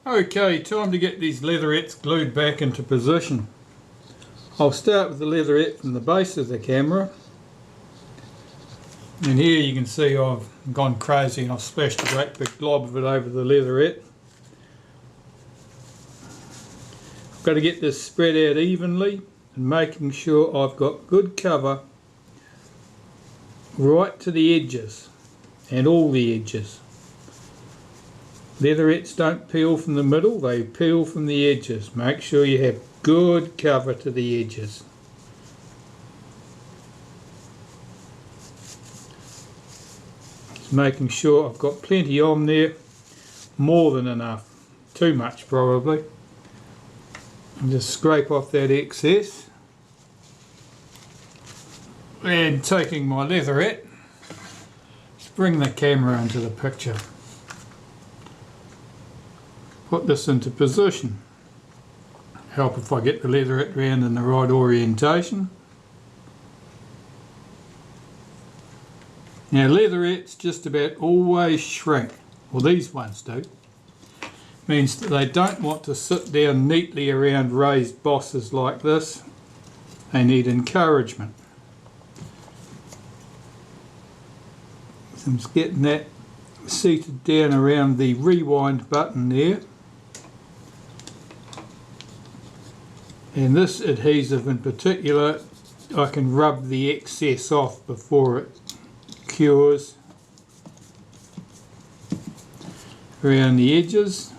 Okay, time to get these leatherettes glued back into position. I'll start with the leatherette from the base of the camera. And here you can see I've gone crazy and I've splashed a great big glob of it over the leatherette. I've got to get this spread out evenly and making sure I've got good cover right to the edges and all the edges. Leatherettes don't peel from the middle, they peel from the edges. Make sure you have good cover to the edges. Just making sure I've got plenty on there, more than enough, too much probably. And just scrape off that excess. And taking my leatherette, just bring the camera into the picture. Put this into position. Help if I get the leatherette round in the right orientation. Now leatherettes just about always shrink, well these ones do. Means that they don't want to sit down neatly around raised bosses like this. They need encouragement. So I'm just getting that seated down around the rewind button there. And this adhesive in particular, I can rub the excess off before it cures around the edges.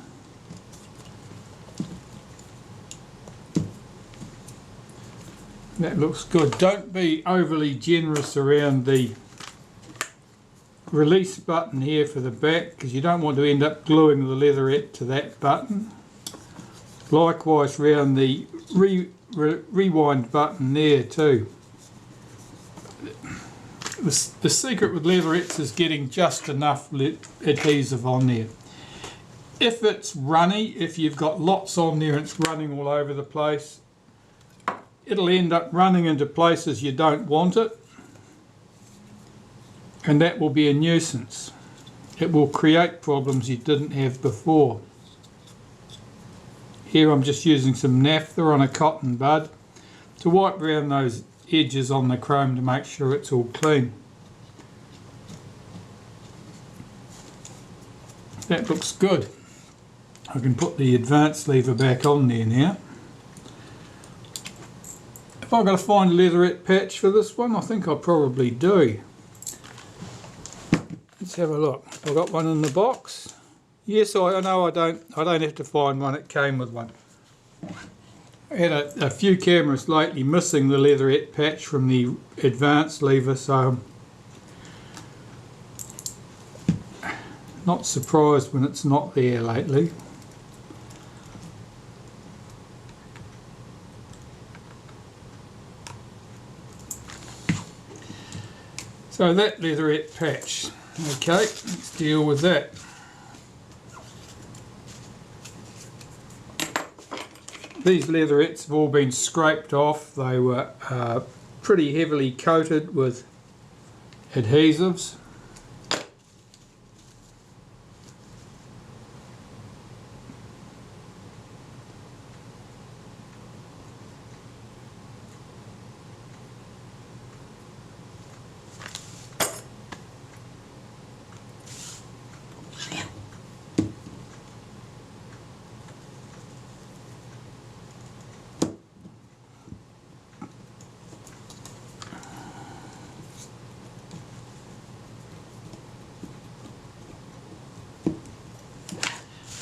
That looks good. Don't be overly generous around the release button here for the back, because you don't want to end up gluing the leatherette to that button. Likewise around the rewind button there too. The secret with leatherettes is getting just enough adhesive on there. If it's runny, if you've got lots on there and it's running all over the place, it'll end up running into places you don't want it, and that will be a nuisance. It will create problems you didn't have before. Here I'm just using some naphtha on a cotton bud to wipe around those edges on the chrome to make sure it's all clean. That looks good. I can put the advanced lever back on there now. Have I got to find a leatherette patch for this one? I think I probably do. Let's have a look. I've got one in the box. Yes, I know I don't have to find one, it came with one. I had a few cameras lately missing the leatherette patch from the advanced lever, so I'm not surprised when it's not there lately. So that leatherette patch, okay, let's deal with that. These leatherettes have all been scraped off. They were pretty heavily coated with adhesives.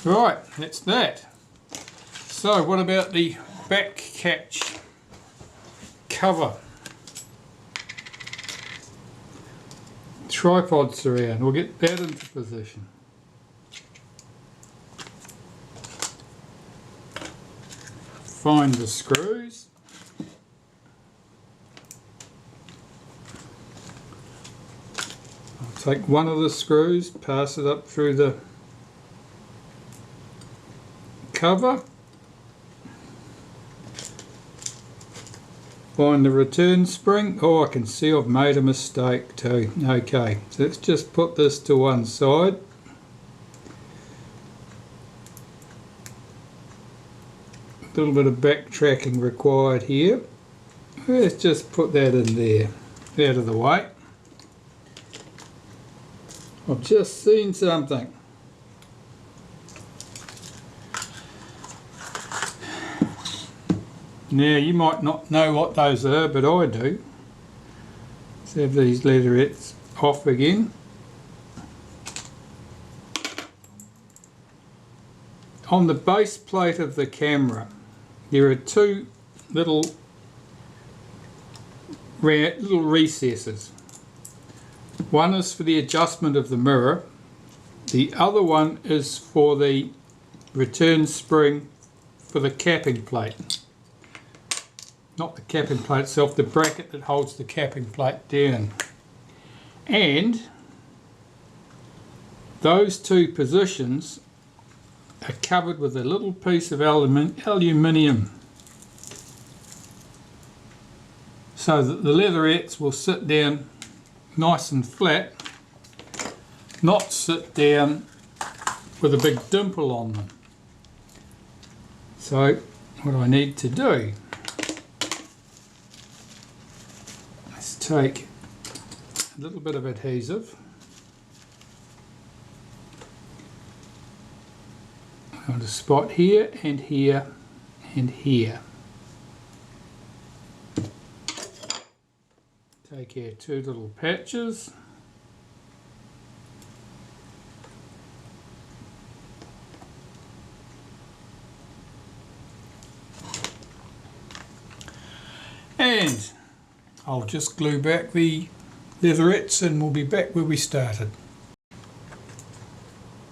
Right, that's that. So what about the back catch cover? Tripod surround, we'll get that into position. Find the screws. I'll take one of the screws, pass it up through the cover, find the return spring. Oh, I can see I've made a mistake too. Okay, so let's just put this to one side. A little bit of backtracking required here. Let's just put that in there, out of the way. I've just seen something. Now you might not know what those are, but I do. Let's have these leatherettes off again. On the base plate of the camera there are two little recesses. One is for the adjustment of the mirror, the other one is for the return spring for the capping plate. Not the capping plate itself, the bracket that holds the capping plate down. And those two positions are covered with a little piece of aluminium so that the leatherettes will sit down nice and flat, not sit down with a big dimple on them. So what I need to do is take a little bit of adhesive, on a spot here and here and here. Take our two little patches, and I'll just glue back the leatherettes and we'll be back where we started.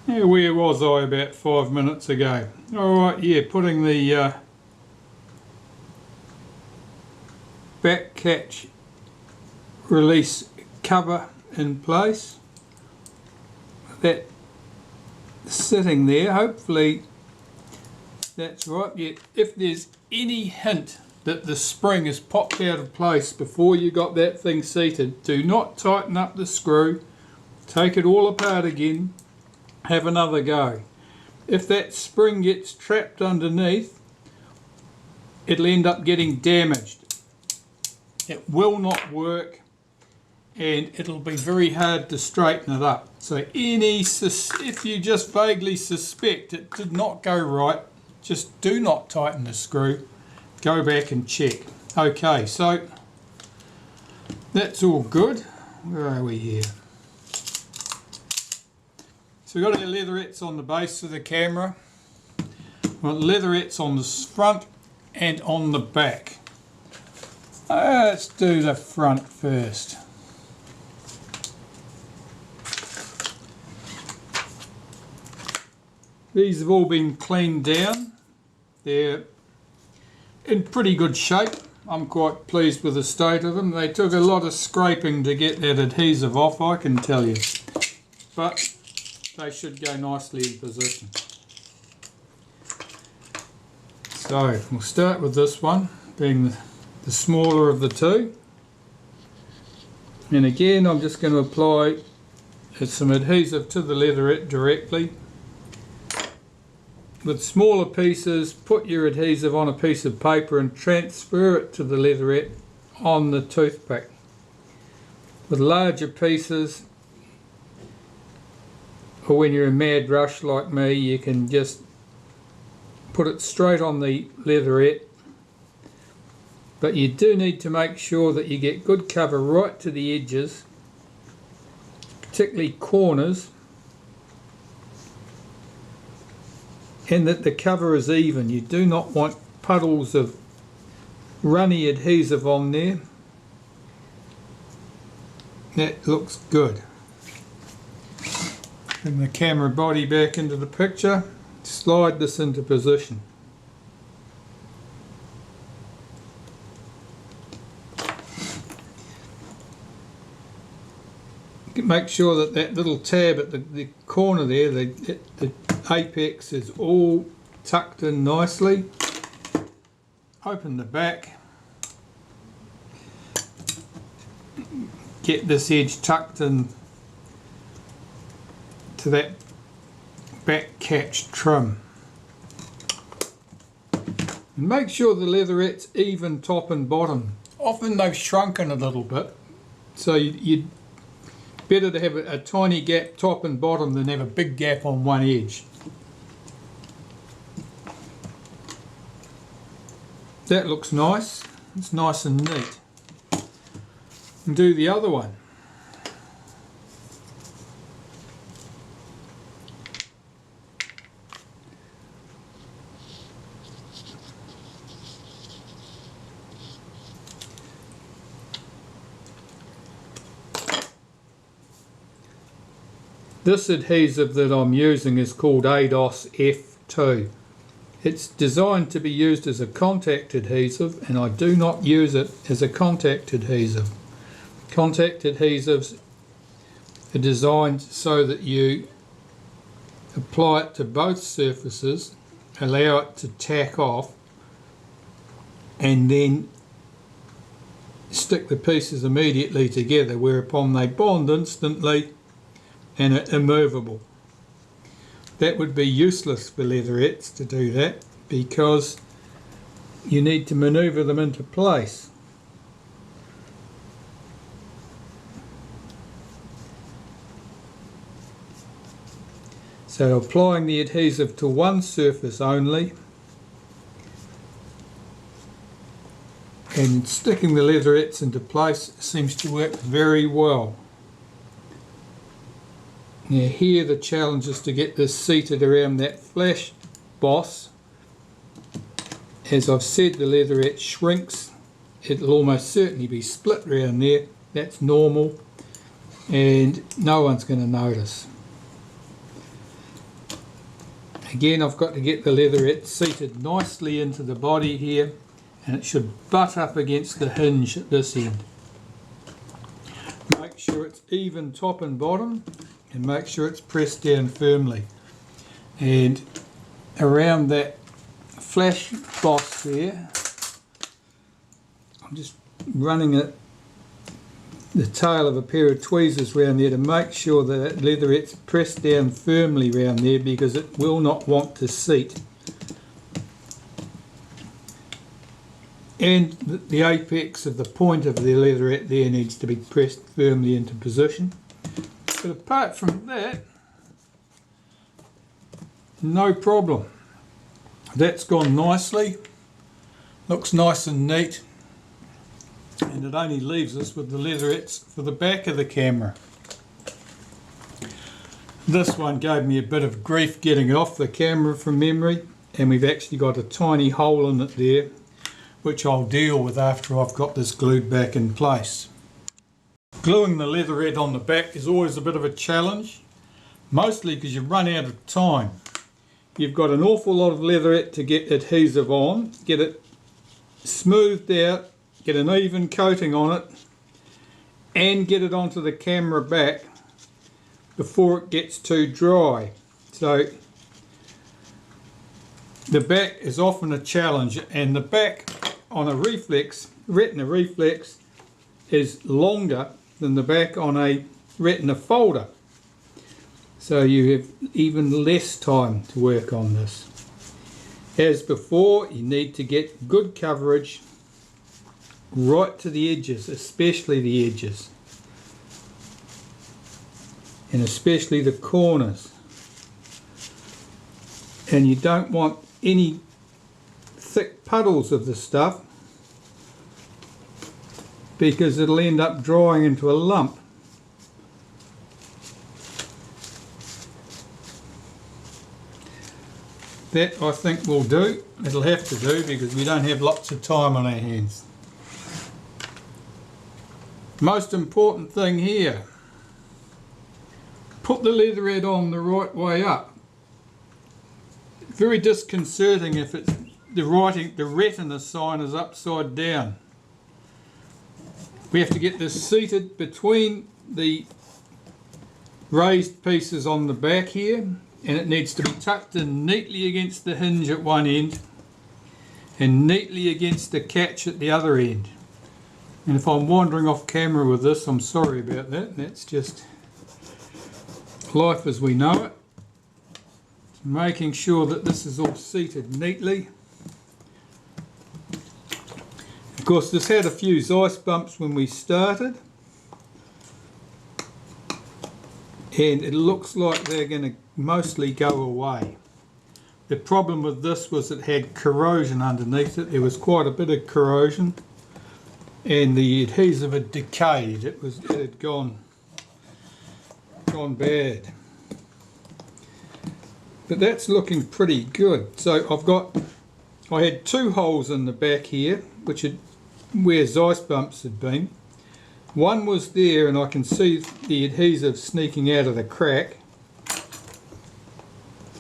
Now, where was I about 5 minutes ago? Alright, yeah, putting the back catch release cover in place. That sitting there, hopefully that's right. Yeah, if there's any hint that the spring is popped out of place before you got that thing seated, do not tighten up the screw, take it all apart again, have another go. If that spring gets trapped underneath, it'll end up getting damaged. It will not work and it'll be very hard to straighten it up. So if you just vaguely suspect it did not go right, just do not tighten the screw, go back and check. Okay, so that's all good. Where are we here? So we've got our leatherettes on the base of the camera. We've got leatherettes on the front and on the back. Let's do the front first. These have all been cleaned down. They're in pretty good shape. I'm quite pleased with the state of them. They took a lot of scraping to get that adhesive off, I can tell you. But they should go nicely in position. So we'll start with this one, being the smaller of the two. And again, I'm just going to apply some adhesive to the leatherette directly. With smaller pieces, put your adhesive on a piece of paper and transfer it to the leatherette on the toothpick. With larger pieces, or when you're in a mad rush like me, you can just put it straight on the leatherette. But you do need to make sure that you get good cover right to the edges, particularly corners, and that the cover is even. You do not want puddles of runny adhesive on there. That looks good. Bring the camera body back into the picture, slide this into position. Make sure that that little tab at the corner there, the apex is all tucked in nicely. Open the back. Get this edge tucked in to that back catch trim. And make sure the leatherette's even top and bottom. Often they've shrunken a little bit, so you'd better to have a tiny gap top and bottom than have a big gap on one edge. That looks nice. It's nice and neat. And do the other one. This adhesive that I'm using is called ADOS F2. It's designed to be used as a contact adhesive, and I do not use it as a contact adhesive. Contact adhesives are designed so that you apply it to both surfaces, allow it to tack off, and then stick the pieces immediately together, whereupon they bond instantly and are immovable. That would be useless for leatherettes to do that, because you need to maneuver them into place. So applying the adhesive to one surface only and sticking the leatherettes into place seems to work very well. Now here the challenge is to get this seated around that flash boss. As I've said, the leatherette shrinks. It'll almost certainly be split around there. That's normal, and no one's going to notice. Again, I've got to get the leatherette seated nicely into the body here, and it should butt up against the hinge at this end. Make sure it's even top and bottom, and make sure it's pressed down firmly. And around that flash boss there, I'm just running the tail of a pair of tweezers around there to make sure that leatherette's pressed down firmly around there, because it will not want to seat. And the apex of the point of the leatherette there needs to be pressed firmly into position. But apart from that, no problem. That's gone nicely, looks nice and neat, and it only leaves us with the leatherettes for the back of the camera. This one gave me a bit of grief getting it off the camera from memory, and we've actually got a tiny hole in it there, which I'll deal with after I've got this glued back in place. Gluing the leatherette on the back is always a bit of a challenge, mostly because you run out of time. You've got an awful lot of leatherette to get adhesive on, get it smoothed out, get an even coating on it, and get it onto the camera back before it gets too dry. So the back is often a challenge, and the back on a Retina Reflex is longer than the back on a Retina folder. So you have even less time to work on this. As before, you need to get good coverage right to the edges, especially the edges, and especially the corners. And you don't want any thick puddles of the stuff, because it'll end up drying into a lump. That I think will do. It'll have to do, because we don't have lots of time on our hands. Most important thing here, put the leatherette on the right way up. Very disconcerting if it's the retina sign is upside down. We have to get this seated between the raised pieces on the back here, and it needs to be tucked in neatly against the hinge at one end and neatly against the catch at the other end. And if I'm wandering off camera with this, I'm sorry about that. That's just life as we know it. Making sure that this is all seated neatly. Of course, this had a few ice bumps when we started, and it looks like they're going to mostly go away. The problem with this was it had corrosion underneath it. There was quite a bit of corrosion, and the adhesive had decayed. It had gone bad. But that's looking pretty good. So I had two holes in the back here, where ice bumps had been. One was there, and I can see the adhesive sneaking out of the crack.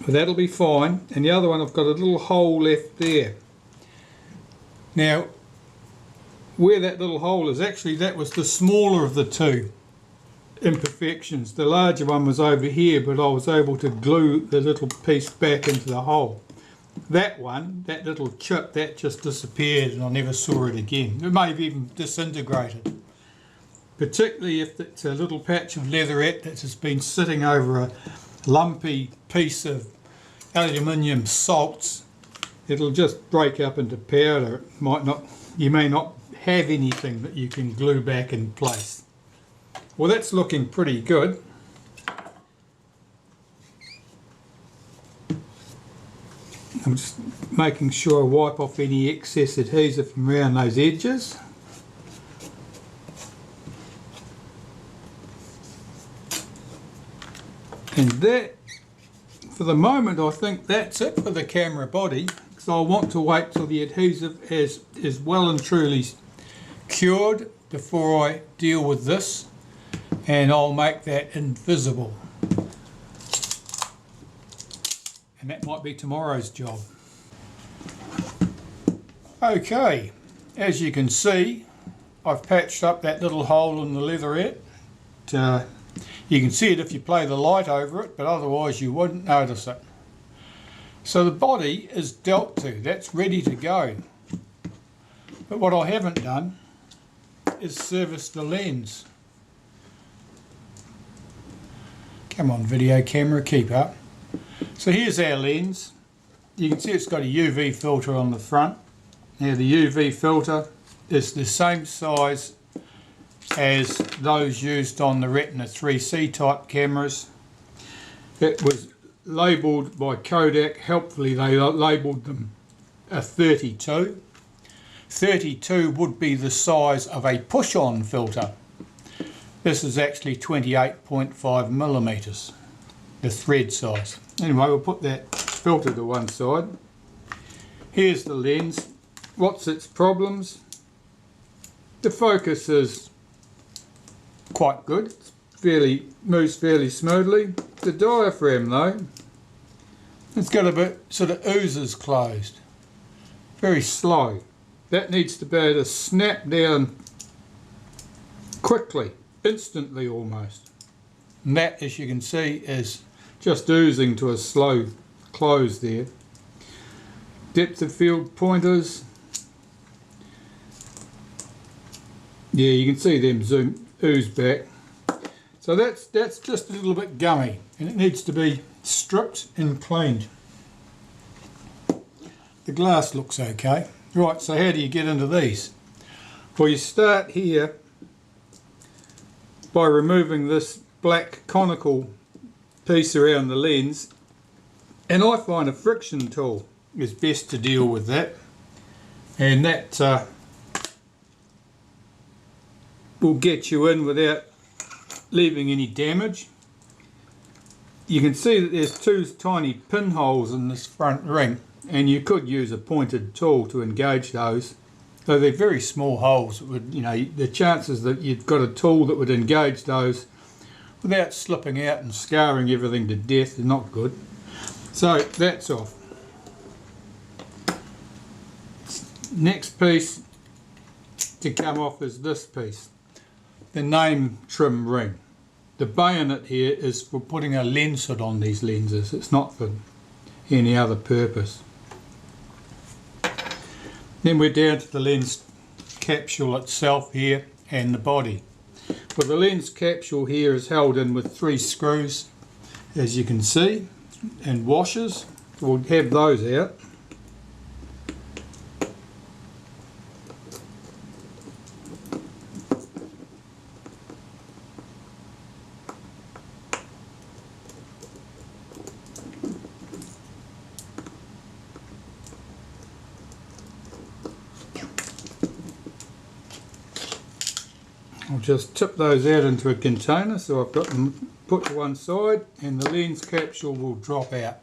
But that'll be fine. And the other one, I've got a little hole left there. Now, where that little hole is, actually that was the smaller of the two imperfections. The larger one was over here, but I was able to glue the little piece back into the hole. That one, that little chip, that just disappeared and I never saw it again. It may have even disintegrated. Particularly if it's a little patch of leatherette that has been sitting over a lumpy piece of aluminium salts, it'll just break up into powder. You may not have anything that you can glue back in place. Well, that's looking pretty good. I'm just making sure I wipe off any excess adhesive from around those edges. And that, for the moment, I think that's it for the camera body, because I want to wait till the adhesive is well and truly cured before I deal with this, and I'll make that invisible. And that might be tomorrow's job. Okay, as you can see, I've patched up that little hole in the leatherette. You can see it if you play the light over it, but otherwise you wouldn't notice it. So the body is dealt to, that's ready to go. But what I haven't done is service the lens. Come on, video camera, keep up. So here's our lens. You can see it's got a UV filter on the front. Now the UV filter is the same size as those used on the Retina 3C type cameras. It was labelled by Kodak. Helpfully they labelled them a 32. 32 would be the size of a push-on filter. This is actually 28.5 millimeters, the thread size. Anyway, we'll put that filter to one side. Here's the lens. What's its problems? The focus is quite good. It moves fairly smoothly. The diaphragm though, it's got a bit, sort of oozes closed. Very slow. That needs to be able to snap down quickly, instantly almost. And that, as you can see, is just oozing to a slow close there. Depth of field pointers. Yeah, you can see them ooze back. So that's just a little bit gummy, and it needs to be stripped and cleaned. The glass looks okay. Right, so how do you get into these? Well, you start here by removing this black conical piece around the lens, and I find a friction tool is best to deal with that, and that will get you in without leaving any damage. You can see that there's two tiny pinholes in this front ring, and you could use a pointed tool to engage those. Though they're very small holes, it would, the chances that you've got a tool that would engage those without slipping out and scarring everything to death is not good. So that's off. Next piece to come off is this piece, the name trim ring. The bayonet here is for putting a lens hood on these lenses. It's not for any other purpose. Then we're down to the lens capsule itself here and the body. Well, the lens capsule here is held in with 3 screws, as you can see, and washers. We'll have those out. I'll just tip those out into a container, so I've got them put to one side, and the lens capsule will drop out.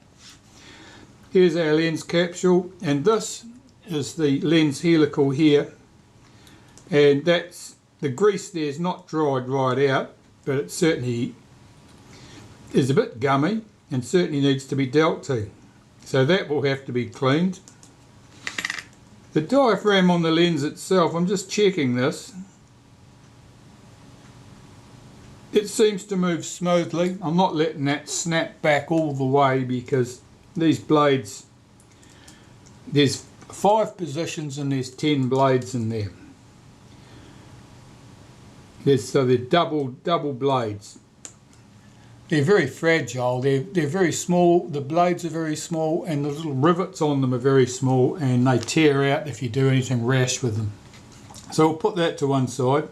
Here's our lens capsule, and this is the lens helical here, and that's the grease there is not dried right out, but it certainly is a bit gummy and certainly needs to be dealt to, so that will have to be cleaned. The diaphragm on the lens itself, I'm just checking this. It seems to move smoothly. I'm not letting that snap back all the way, because these blades, there's 5 positions and there's 10 blades in there. So they're double blades. They're very fragile. They're very small. The blades are very small, and the little rivets on them are very small, and they tear out if you do anything rash with them. So we'll put that to one side.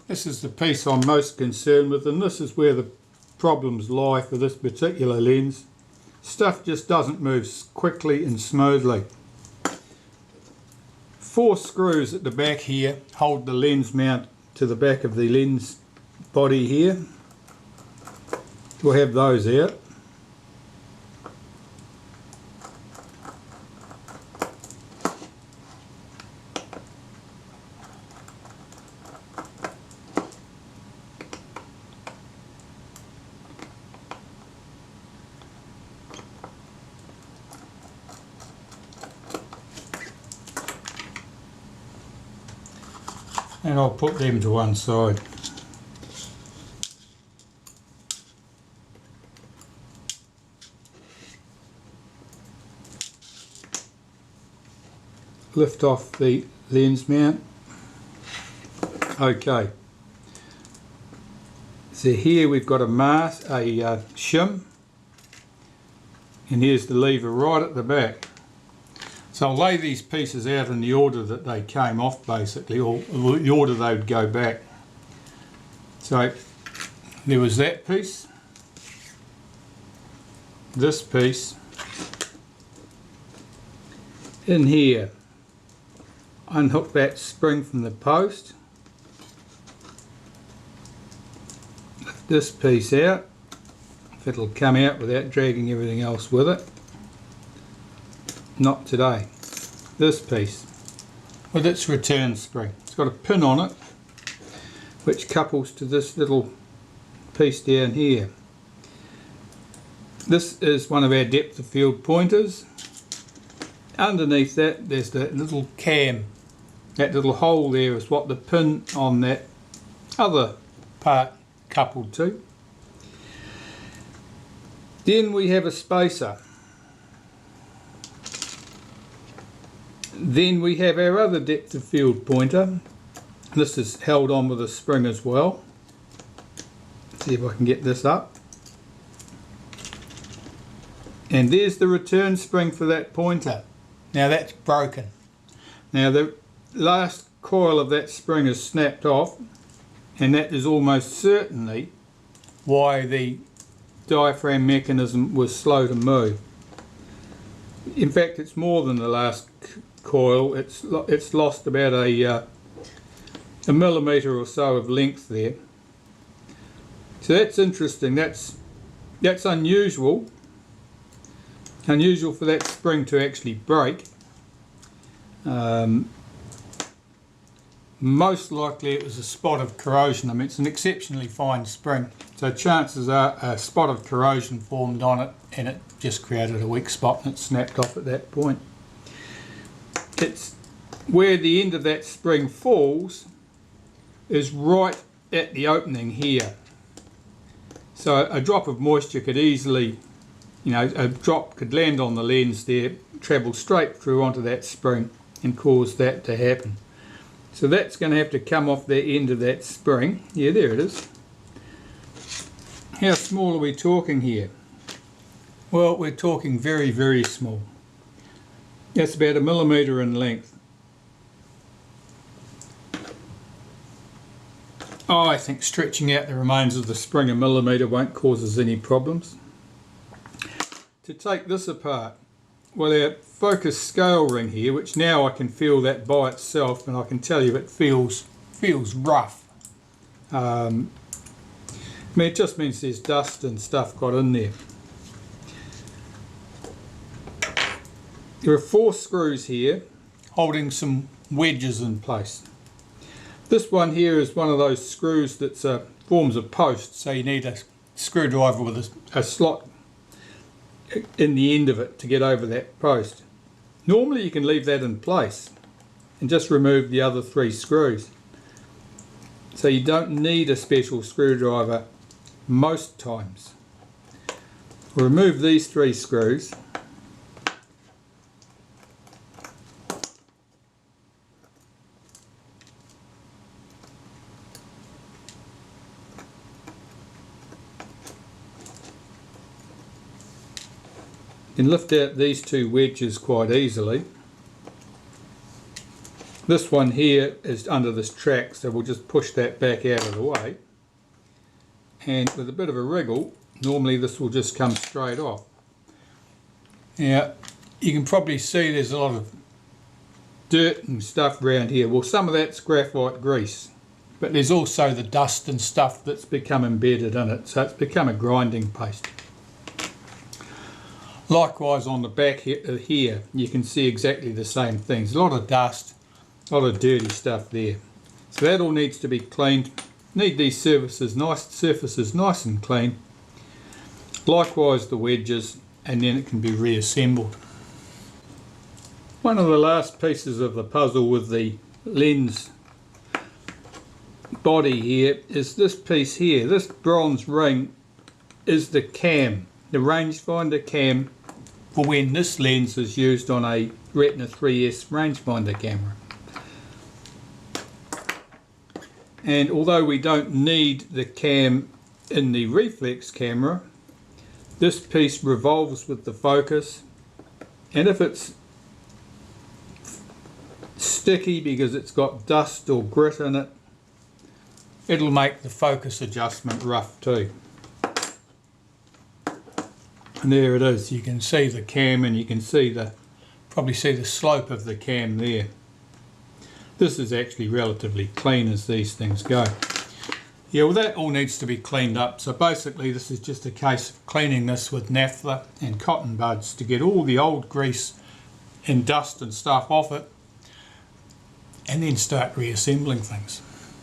This is the piece I'm most concerned with, and this is where the problems lie for this particular lens. Stuff just doesn't move quickly and smoothly. 4 screws at the back here hold the lens mount to the back of the lens body here. We'll have those out. And I'll put them to one side. Lift off the lens mount. Okay. So here we've got a mask, a shim, and here's the lever right at the back. So I'll lay these pieces out in the order that they came off, basically, or the order they would go back. So there was that piece, this piece, in here. Unhook that spring from the post, lift this piece out, if it'll come out without dragging everything else with it. Not today. This piece with its return spring. It's got a pin on it which couples to this little piece down here. This is one of our depth of field pointers. Underneath that there's the little cam. That little hole there is what the pin on that other part coupled to. Then we have a spacer. Then we have our other depth of field pointer. This is held on with a spring as well. Let's see if I can get this up. And there's the return spring for that pointer. Now that's broken. Now the last coil of that spring is snapped off, and that is almost certainly why the diaphragm mechanism was slow to move. In fact, it's more than the last coil. It's lost about a millimetre or so of length there. So that's interesting. That's unusual. Unusual for that spring to actually break. Most likely it was a spot of corrosion. I mean, it's an exceptionally fine spring, so chances are a spot of corrosion formed on it and it just created a weak spot and it snapped off at that point. It's where the end of that spring falls is right at the opening here. So a drop of moisture could easily, a drop could land on the lens there, travel straight through onto that spring and cause that to happen. So that's going to have to come off the end of that spring. Yeah, there it is. How small are we talking here? Well, we're talking very, very small. That's about 1 millimetre in length. Oh, I think stretching out the remains of the spring 1 millimetre won't cause us any problems. To take this apart, Well, our focus scale ring here, which now I can feel that by itself, and I can tell you it feels rough. I mean, it just means there's dust and stuff got in there. There are 4 screws here holding some wedges in place. This one here is one of those screws that forms a post, so you need a screwdriver with a slot in the end of it to get over that post. Normally you can leave that in place and just remove the other 3 screws. So you don't need a special screwdriver most times. We'll remove these 3 screws. You can lift out these 2 wedges quite easily. This one here is under this track, so we'll just push that back out of the way. And with a bit of a wriggle, normally this will just come straight off. Now, you can probably see there's a lot of dirt and stuff around here. Well, some of that's graphite grease, but there's also the dust and stuff that's become embedded in it, so it's become a grinding paste. Likewise on the back here, you can see exactly the same things. A lot of dust, a lot of dirty stuff there. So that all needs to be cleaned. Need these surfaces nice and clean. Likewise the wedges, and then it can be reassembled. One of the last pieces of the puzzle with the lens body here is this piece here. This bronze ring is the cam, the rangefinder cam, for when this lens is used on a Retina 3S rangefinder camera. And although we don't need the cam in the reflex camera, this piece revolves with the focus, and if it's sticky because it's got dust or grit in it, it'll make the focus adjustment rough too. And there it is. You can see the cam, and you can see probably see the slope of the cam there. This is actually relatively clean as these things go. Yeah, well, that all needs to be cleaned up. So basically this is just a case of cleaning this with naphtha and cotton buds to get all the old grease and dust and stuff off it, and then start reassembling things.